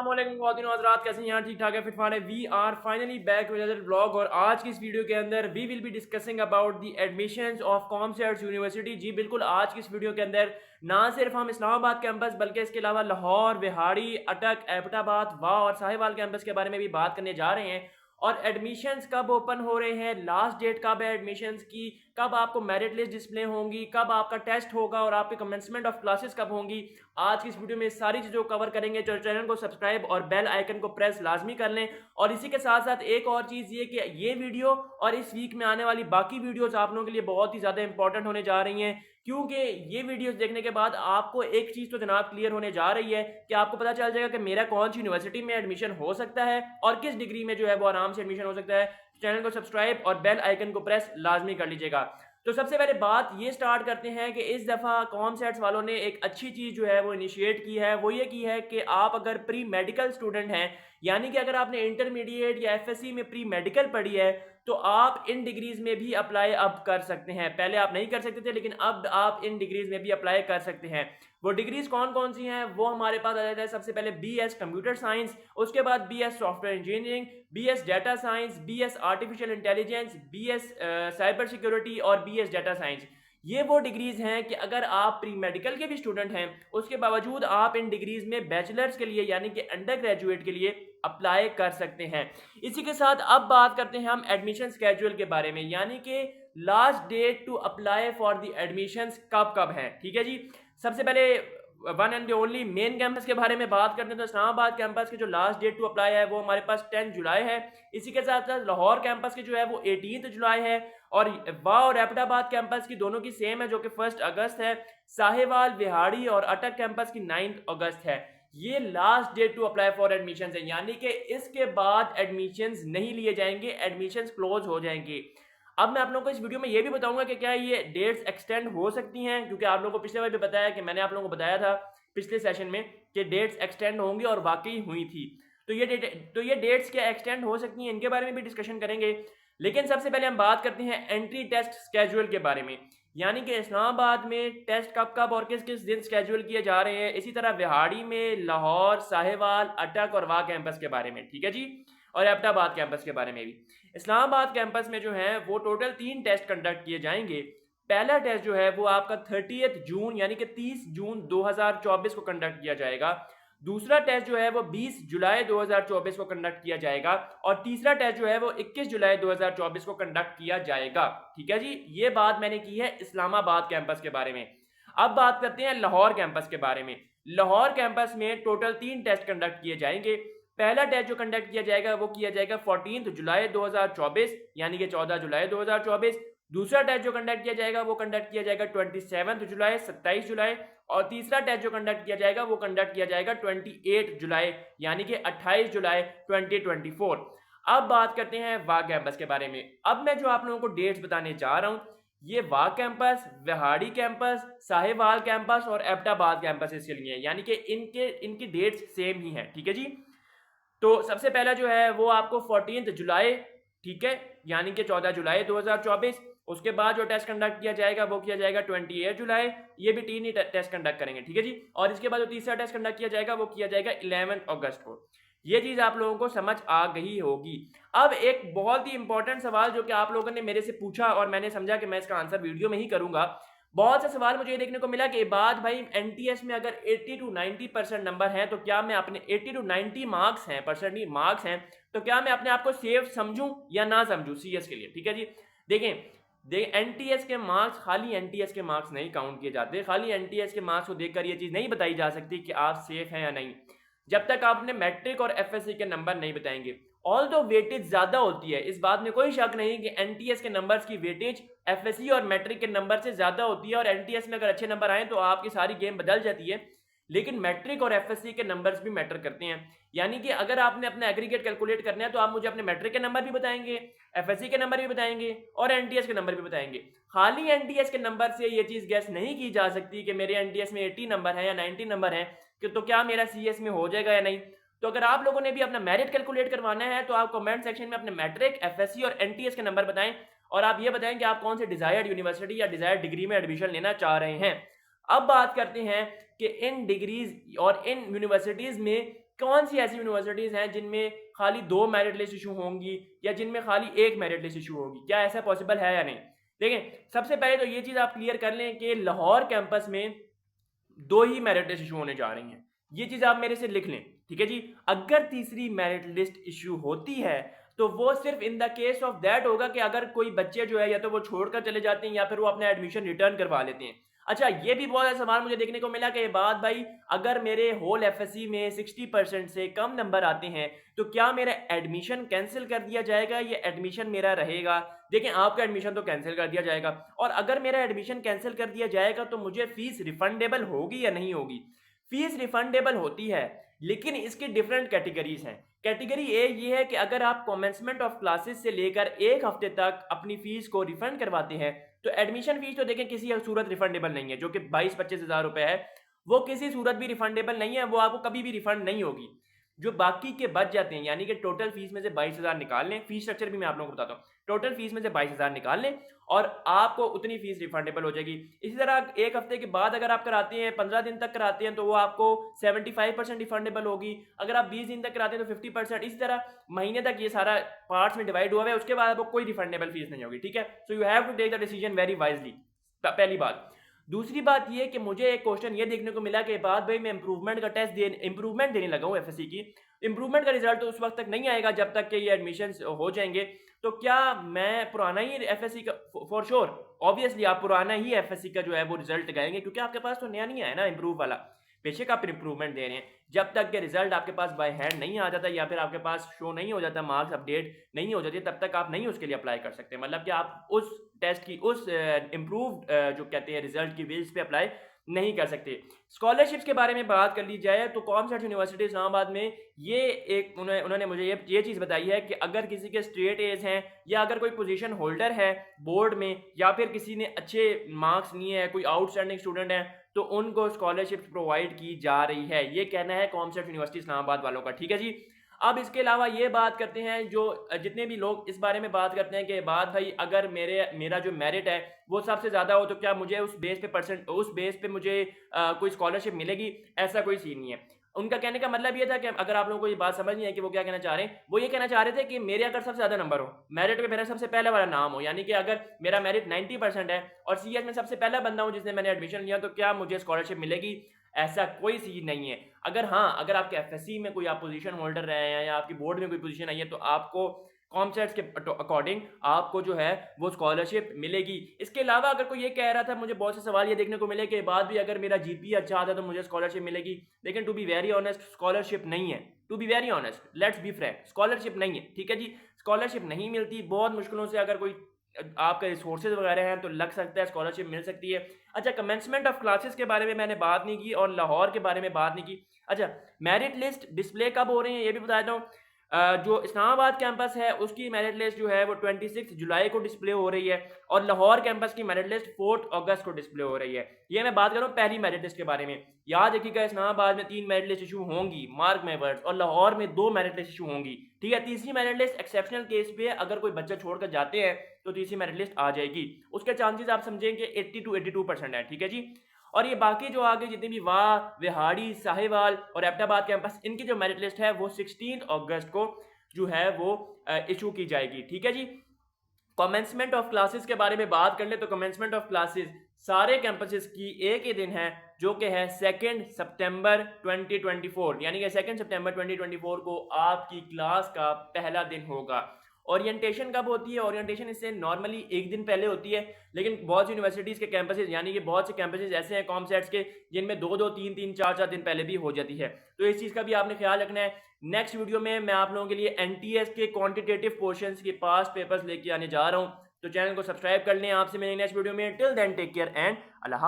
हज़रात, कैसे हैं यार? ठीक ठाक है, फिट फाट है। We are finally back with other vlog. और आज की इस वीडियो के अंदर we will be discussing about the admissions of commerce university. जी बिल्कुल, आज की इस वीडियो के अंदर ना सिर्फ हम इस्लामाबाद कैंपस बल्कि इसके अलावा लाहौर, बिहाड़ी, अटक, एबटाबाद, वाह और साहिवाल कैंपस के बारे में भी बात करने जा रहे हैं। और एडमिशंस कब ओपन हो रहे हैं, लास्ट डेट कब है एडमिशंस की, कब आपको मेरिट लिस्ट डिस्प्ले होंगी, कब आपका टेस्ट होगा और आपके कमेंसमेंट ऑफ क्लासेस कब होंगी। आज की इस वीडियो में सारी चीज़ों को कवर करेंगे। तो चैनल को सब्सक्राइब और बेल आइकन को प्रेस लाजमी कर लें। और इसी के साथ साथ एक और चीज़ ये कि ये वीडियो और इस वीक में आने वाली बाकी वीडियोस आप लोगों के लिए बहुत ही ज़्यादा इंपॉर्टेंट होने जा रही हैं, क्योंकि ये वीडियोस देखने के बाद आपको एक चीज़ तो जनाब क्लियर होने जा रही है कि आपको पता चल जाएगा कि मेरा कौन सी यूनिवर्सिटी में एडमिशन हो सकता है और किस डिग्री में जो है वो आराम से एडमिशन हो सकता है। चैनल को सब्सक्राइब और बेल आइकन को प्रेस लाजमी कर लीजिएगा। तो सबसे पहले बात ये स्टार्ट करते हैं कि इस दफ़ा कॉमसेट्स वालों ने एक अच्छी चीज़ जो है वो इनिशिएट की है। वो ये की है कि आप अगर प्री मेडिकल स्टूडेंट हैं, यानी कि अगर आपने इंटरमीडिएट या एफएससी में प्री मेडिकल पढ़ी है, तो आप इन डिग्रीज में भी अप्लाई अब कर सकते हैं। पहले आप नहीं कर सकते थे, लेकिन अब आप इन डिग्रीज में भी अप्लाई कर सकते हैं। वो डिग्रीज कौन कौन सी हैं वो हमारे पास आ जाता है। सबसे पहले बीएस कंप्यूटर साइंस, उसके बाद BS software engineering, BS data science, BS artificial intelligence, BS cyber security और बीएस डाटा साइंस। ये वो डिग्रीज हैं कि अगर आप प्री मेडिकल के भी स्टूडेंट हैं, उसके बावजूद आप इन डिग्रीज में बैचलर्स के लिए यानी कि अंडर ग्रेजुएट के लिए अप्लाई कर सकते हैं। इसी के साथ अब बात करते हैं हम एडमिशन स्केड्यूल के बारे में, यानी कि last date to apply for the admissions कब कब है। ठीक है जी, सबसे पहले one and only main campus के बारे में बात करते हैं। तो इस्लामाबाद कैंपस की जो लास्ट डेट टू अप्लाई है वो हमारे पास 10 जुलाई है। इसी के साथ साथ लाहौर कैंपस की जो है वो 18 जुलाई है। और वाह और एबटाबाद कैंपस की दोनों की सेम है जो कि 1 अगस्त है। साहिवाल, बिहाड़ी और अटक कैंपस की 9 अगस्त है। ये last date to apply for admission है, यानी कि इसके बाद एडमिशंस नहीं लिए जाएंगे, एडमिशंस क्लोज हो जाएंगे। अब मैं आप लोगों को इस वीडियो में ये भी बताऊंगा कि क्या ये डेट्स एक्सटेंड हो सकती हैं, क्योंकि आप लोगों को पिछले बार भी बताया कि मैंने आप लोगों को बताया था पिछले सेशन में कि डेट्स एक्सटेंड होंगी और वाकई हुई थी। तो ये डेट्स क्या एक्सटेंड हो सकती हैं, इनके बारे में भी डिस्कशन करेंगे। लेकिन सबसे पहले हम बात करते हैं एंट्री टेस्ट स्केड्यूल के बारे में, यानी कि इस्लामाबाद में टेस्ट कब कब और किस किस दिन स्केड्यूल किए जा रहे हैं। इसी तरह बिहाड़ी में, लाहौर, साहिवाल, अटक और वाह कैंपस के बारे में, ठीक है जी, और एबटाबाद कैंपस के बारे में भी। इस्लामाबाद कैंपस में जो है वो टोटल 3 टेस्ट कंडक्ट किए जाएंगे। पहला टेस्ट जो है वो आपका 30 जून यानी कि 30 जून 2024 को कंडक्ट किया जाएगा। दूसरा टेस्ट जो है वो 20 जुलाई 2024 को कंडक्ट किया जाएगा। और तीसरा टेस्ट जो है वो 21 जुलाई 2024 को कंडक्ट किया जाएगा। ठीक है जी, ये बात मैंने की है इस्लामाबाद कैंपस के बारे में। अब बात करते हैं लाहौर कैंपस के बारे में। लाहौर कैंपस में टोटल 3 टेस्ट कंडक्ट किए जाएंगे। पहला टेस्ट जो कंडक्ट किया जाएगा वो किया जाएगा 14 जुलाई 2024 यानी कि 14 जुलाई 2024। दूसरा टेस्ट जो कंडक्ट किया जाएगा वो कंडक्ट किया जाएगा 27 जुलाई 27 जुलाई। और तीसरा टेस्ट जो कंडक्ट किया जाएगा वो कंडक्ट किया जाएगा 28 जुलाई यानी कि 28 जुलाई 2024। अब बात करते हैं वाह कैंपस के बारे में। अब मैं जो आप लोगों को डेट्स बताने जा रहा हूँ, ये वाह कैंपस, बिहाड़ी कैंपस, साहिवाल कैंपस और एबटाबाद कैंपस इसके लिए, यानी कि इनकी डेट्स सेम ही हैं। ठीक है जी, तो सबसे पहला जो है वो आपको 14 जुलाई, ठीक है, यानी कि 14 जुलाई 2024। उसके बाद जो टेस्ट कंडक्ट किया जाएगा वो किया जाएगा 28 जुलाई। ये भी 3 ही टेस्ट कंडक्ट करेंगे, ठीक है जी। और इसके बाद जो तीसरा टेस्ट कंडक्ट किया जाएगा वो किया जाएगा 11 अगस्त को। ये चीज़ आप लोगों को समझ आ गई होगी। अब एक बहुत ही इंपॉर्टेंट सवाल जो कि आप लोगों ने मेरे से पूछा और मैंने समझा कि मैं इसका आंसर वीडियो में ही करूंगा। बहुत से सवाल मुझे ये देखने को मिला कि बाद भाई एनटीएस में अगर 80 टू 90% नंबर हैं तो क्या मैं अपने 80 टू 90 मार्क्स हैं, परसेंट मार्क्स हैं, तो क्या मैं अपने आप को सेफ समझूं या ना समझूं सीएस के लिए। ठीक है जी, देखें एनटीएस के मार्क्स खाली एनटीएस के मार्क्स नहीं काउंट किए जाते। खाली एनटीएस के मार्क्स को देखकर ये चीज़ नहीं बताई जा सकती कि आप सेफ हैं या नहीं, जब तक आप अपने मैट्रिक और एफएससी के नंबर नहीं बताएंगे। ऑल दो वेटेज ज़्यादा होती है, इस बात में कोई शक नहीं कि एनटीएस के नंबर्स की वेटेज एफएससी और मैट्रिक के नंबर से ज़्यादा होती है। और एनटीएस में अगर अच्छे नंबर आए तो आपकी सारी गेम बदल जाती है, लेकिन मैट्रिक और एफएससी के नंबर्स भी मैटर करते हैं। यानी कि अगर आपने अपना एग्रीगेट कैलकुलेट करना है तो आप मुझे अपने मैट्रिक के नंबर भी बताएंगे, एफएससी के नंबर भी बताएंगे और एनटीएस के नंबर भी बताएंगे। खाली एनटीएस के नंबर से ये चीज़ गैस नहीं की जा सकती कि मेरे एनटीएस में 80 नंबर है या 90 नंबर है कि तो क्या मेरा सीएस में हो जाएगा या नहीं। तो अगर आप लोगों ने भी अपना मेरिट कैलकुलेट करवाना है तो आप कमेंट सेक्शन में अपने मैट्रिक, एफएससी और एनटीएस के नंबर बताएं और आप ये बताएं कि आप कौन से डिजायर्ड यूनिवर्सिटी या डिजायर्ड डिग्री में एडमिशन लेना चाह रहे हैं। अब बात करते हैं कि इन डिग्रीज और इन यूनिवर्सिटीज में कौन सी ऐसी यूनिवर्सिटीज़ हैं जिनमें खाली 2 मेरिट लिस्ट इशू होंगी या जिनमें खाली 1 मेरिट लिस्ट इशू होगी? क्या ऐसा पॉसिबल है या नहीं? देखें, सबसे पहले तो ये चीज़ आप क्लियर कर लें कि लाहौर कैंपस में 2 ही मेरिट लिस्ट इशू होने जा रही हैं। ये चीज़ आप मेरे से लिख लें, ठीक है जी? अगर तीसरी मेरिट लिस्ट इशू होती है, तो वो सिर्फ़ in the case of that होगा कि अगर कोई बच्चे जो है या तो वो छोड़कर चले जाते हैं या फिर वो अपना एडमिशन रिटर्न करवा लेते हैं। अच्छा, ये भी बहुत सारा सवाल मुझे देखने को मिला कि बाद भाई अगर मेरे होल एफएससी में 60% से कम नंबर आते हैं, तो क्या मेरा एडमिशन कैंसिल कर दिया जाएगा या एडमिशन मेरा रहेगा? देखें, आपका एडमिशन तो कैंसिल कर दिया जाएगा और अगर मेरा एडमिशन कैंसिल कर दिया जाएगा तो मुझे फ़ीस रिफंडेबल होगी या नहीं होगी? फ़ीस रिफंडेबल होती है, लेकिन इसकी डिफरेंट कैटेगरीज़ हैं। कैटेगरी ए ये है कि अगर आप कमेंसमेंट ऑफ क्लासेस से लेकर 1 हफ्ते तक अपनी फ़ीस को रिफंड करवाते हैं, तो एडमिशन फ़ीस तो देखें किसी सूरत रिफंडेबल नहीं है, जो कि 22-25 हज़ार रुपए है, वो किसी सूरत भी रिफंडेबल नहीं है, वो आपको कभी भी रिफंड नहीं होगी। जो बाकी के बच जाते हैं, यानी कि टोटल फ़ीस में से 22,000 निकाल लें, फ़ीस स्ट्रक्चर भी मैं आप लोगों को बताता हूँ। टोटल फ़ीस में से 22,000 निकाल लें और आपको उतनी फ़ीस रिफंडेबल हो जाएगी। इसी तरह 1 हफ्ते के बाद अगर आप कराते हैं, 15 दिन तक कराते हैं, तो वो आपको 75% रिफंडेबल होगी। अगर आप 20 दिन तक कराते हैं तो 50%। इसी तरह महीने तक ये सारा पार्ट्स में डिवाइड हुआ है, उसके बाद आपको कोई रिफंडेबल फ़ीस नहीं होगी, ठीक है? So you have to take the decision very wisely. पहली बात। दूसरी बात ये कि मुझे एक क्वेश्चन ये देखने को मिला कि बाद भाई मैं इम्प्रूवमेंट देने लगा हूँ एफएससी की। इम्प्रूवमेंट का रिजल्ट तो उस वक्त तक नहीं आएगा जब तक कि ये एडमिशन्स हो जाएंगे। तो क्या मैं पुराना ही एफएससी का फॉर श्योर ऑब्वियसली आप पुराना ही एफएससी का जो है वो रिजल्ट लगाएंगे, क्योंकि आपके पास तो नया नहीं आया ना इम्प्रूव वाला। बेशक आप इम्प्रूवमेंट दे रहे हैं, जब तक के रिजल्ट आपके पास बाय हैंड नहीं आ जाता या फिर आपके पास शो नहीं हो जाता, मार्क्स अपडेट नहीं हो जाती, तब तक आप नहीं उसके लिए अप्लाई कर सकते। मतलब कि आप उस टेस्ट की उस इम्प्रूव जो कहते हैं रिजल्ट की बेस पे अप्लाई नहीं कर सकते। स्कॉलरशिप्स के बारे में बात कर ली जाए तो कॉमसर्ट यूनिवर्सिटी इस्लामाबाद में ये एक उन्होंने मुझे ये चीज़ बताई है कि अगर किसी के स्ट्रेट एज हैं या अगर कोई पोजीशन होल्डर है बोर्ड में या फिर किसी ने अच्छे मार्क्स लिए हैं, कोई आउटस्टैंडिंग स्टूडेंट है, तो उनको स्कॉलरशिप प्रोवाइड की जा रही है। ये कहना है कॉमसर्ट यूनिवर्सिटी इस्लामाबाद वालों का, ठीक है जी। अब इसके अलावा ये बात करते हैं, जो जितने भी लोग इस बारे में बात करते हैं कि बात भाई अगर मेरा जो मेरिट है वो सबसे ज़्यादा हो तो क्या मुझे उस बेस पे मुझे कोई स्कॉलरशिप मिलेगी? ऐसा कोई सीन नहीं है। उनका कहने का मतलब ये था कि अगर आप लोगों को ये बात समझ नहीं है कि वो क्या कहना चाह रहे हैं, वो ये कहना चाह रहे थे कि मेरे अगर सबसे ज़्यादा नंबर हो, मेरिट में मेरा सबसे पहले वाला नाम हो, यानी कि अगर मेरा मेरिट 90% है और सीएस में सबसे पहला बंदा हूँ जिसने मैंने एडमिशन लिया, तो क्या मुझे स्कॉलरशिप मिलेगी? ऐसा कोई सीन नहीं है। अगर आपके एफएससी में कोई आप पोजीशन होल्डर रहे हैं या आपकी बोर्ड में कोई पोजीशन आई है, तो आपको कॉमसेट्स के अकॉर्डिंग आपको जो है वो स्कॉलरशिप मिलेगी। इसके अलावा अगर कोई ये कह रहा था, मुझे बहुत से सवाल ये देखने को मिले कि बाद भी अगर मेरा जीपीए अच्छा आता तो मुझे स्कॉलरशिप मिलेगी। लेकिन to be very honest scholarship नहीं है। To be very honest, let's be frank, scholarship नहीं है, ठीक है जी। स्कॉलरशिप नहीं मिलती, बहुत मुश्किलों से अगर कोई आपके रिसोर्सेज वगैरह हैं तो लग सकता है, स्कॉलरशिप मिल सकती है। अच्छा, कमेंसमेंट ऑफ क्लासेस के बारे में मैंने बात नहीं की और लाहौर के बारे में बात नहीं की। अच्छा, मेरिट लिस्ट डिस्प्ले कब हो रही है ये भी बता दूँ। जो इस्लामाबाद कैंपस है उसकी मेरिट लिस्ट जो है वो 26 जुलाई को डिस्प्ले हो रही है और लाहौर कैंपस की मेरिट लिस्ट 4 अगस्त को डिस्प्ले हो रही है। ये मैं बात कर रहा हूँ पहली मेरिट लिस्ट के बारे में। याद रखिएगा, इस्लामाबाद में 3 मेरिट लिस्ट इशू होंगी, मार्क माय वर्ड्स, और लाहौर में 2 मेरिट लिस्ट इशू होंगी, ठीक है। तीसरी मेरिट लिस्ट एक्सेप्शनल केस पे अगर कोई बच्चा छोड़कर जाते हैं तो तीसरी मेरिट लिस्ट आ जाएगी। उसके चांसेस आप समझेंगे 80 to 82% है, ठीक है जी। और ये बाकी जो आगे जितनी भी वाह, विहाड़ी, साहिवाल और एबटाबाद कैंपस, इनकी जो मेरिट लिस्ट है वो 16 अगस्त को जो है वो इशू की जाएगी, ठीक है जी। कमेंसमेंट ऑफ क्लासेस के बारे में बात कर ले तो कमेंसमेंट ऑफ क्लासेस सारे कैंपसेस की एक ही दिन है, जो कि है 2 सितंबर 2024, यानी कि 2 सितंबर 2024 को आपकी क्लास का पहला दिन होगा। ओरिएंटेशन कब होती है? ओरिएंटेशन इससे नॉर्मली एक दिन पहले होती है, लेकिन बहुत सी यूनिवर्सिटीज़ के कैंपसेस, यानी कि बहुत से कैंपसेस ऐसे हैं कॉमसेट्स के जिनमें 2-2, 3-3, 4-4 दिन पहले भी हो जाती है। तो इस चीज़ का भी आपने ख्याल रखना है। नेक्स्ट वीडियो में मैं आप लोगों के लिए एनटीएस के क्वांटिटेटिव पोर्शंस के पास्ट पेपर्स लेके आने जा रहा हूँ, तो चैनल को सब्सक्राइब कर लें। आपसे मिलेंगे नेक्स्ट वीडियो में। Till then take care and Allah.